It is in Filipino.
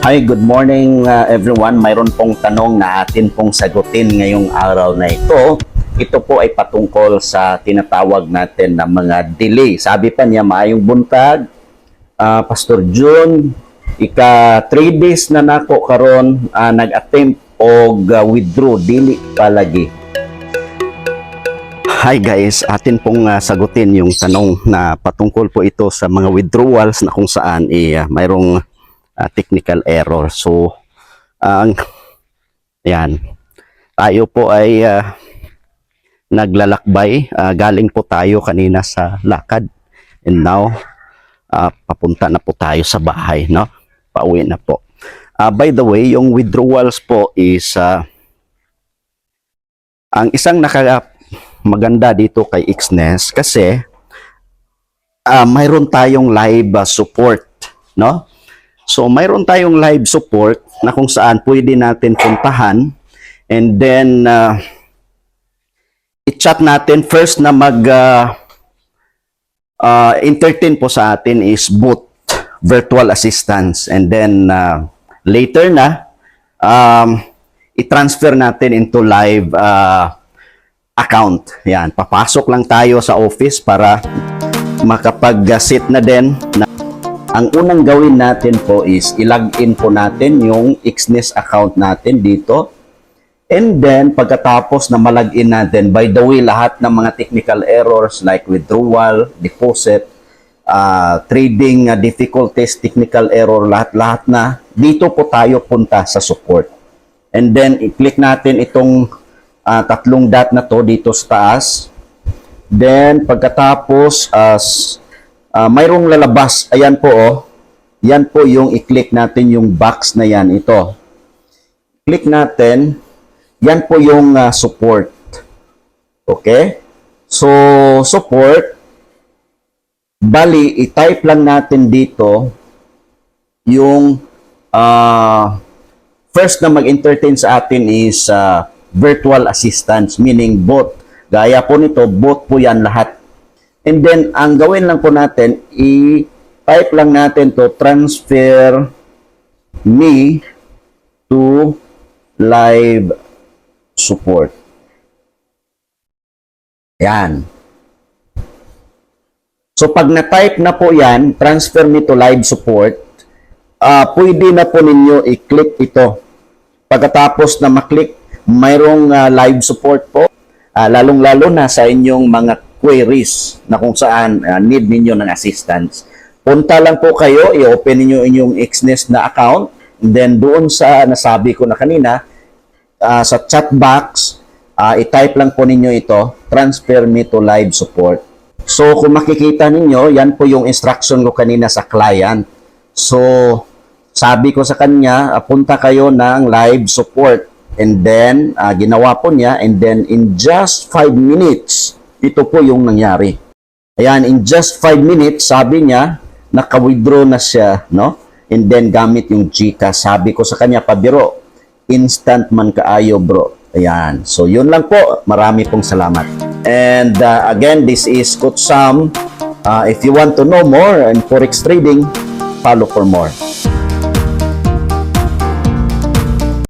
Hi, good morning everyone. Mayroon pong tanong na atin pong sagutin ngayong araw na ito. Ito po ay patungkol sa tinatawag natin na mga delay. Sabi pa niya, maayong buntag, Pastor June, ika 3 days na nako karon nag-attempt og withdraw dili palagi. Hi guys, atin pong sagutin yung tanong na patungkol po ito sa mga withdrawals na kung saan mayroong technical error. So, yan. Tayo po ay naglalakbay. Galing po tayo kanina sa lakad. And now, papunta na po tayo sa bahay, no? Pauwi na po. By the way, yung withdrawals po is ang isang maganda dito kay Xness kasi mayroon tayong live support, no? So, mayroon tayong live support na kung saan pwede natin puntahan and then i-chat natin. First na entertain po sa atin is both virtual assistants and then later na i-transfer natin into live account. Yan, papasok lang tayo sa office para makapag-sit na din. Ang unang gawin natin po is i-login po natin yung Xness account natin dito. And then, pagkatapos na malagin natin, by the way, lahat ng mga technical errors like withdrawal, deposit, trading difficulties, technical error, lahat-lahat na, dito po tayo punta sa support. And then, i-click natin itong tatlong dot na to dito sa taas. Then, pagkatapos, mayroong lalabas. Ayan po, oh. Yan po yung i-click natin yung box na yan. Ito. Click natin. Yan po yung support. Okay? So, support. Bali, i-type lang natin dito yung first na mag-entertain sa atin is virtual assistants, meaning bot. Gaya po nito, bot po yan lahat. And then, ang gawin lang po natin, i-type lang natin to transfer me to live support. Yan. So, pag na-type na po yan, transfer me to live support, pwede na po ninyo i-click ito. Pagkatapos na maklik, mayroong live support po, lalong-lalo na sa inyong mga queries na kung saan need ninyo ng assistance. Punta lang po kayo, i-open niyo inyong Xness na account, and then doon sa nasabi ko na kanina, sa chat box, i-type lang po ninyo ito, transfer me to live support. So, kung makikita ninyo, yan po yung instruction ko kanina sa client. So, sabi ko sa kanya, punta kayo ng live support. And then, ginawa po niya, and then in just 5 minutes, ito po yung nangyari. Ayan, in just 5 minutes, sabi niya, naka-withdraw na siya, no? And then, gamit yung GCash. Sabi ko sa kanya, pabiro, instant man kaayo, bro. Ayan. So, yun lang po. Marami pong salamat. And again, this is Coach Sam. If you want to know more in Forex trading, follow for more.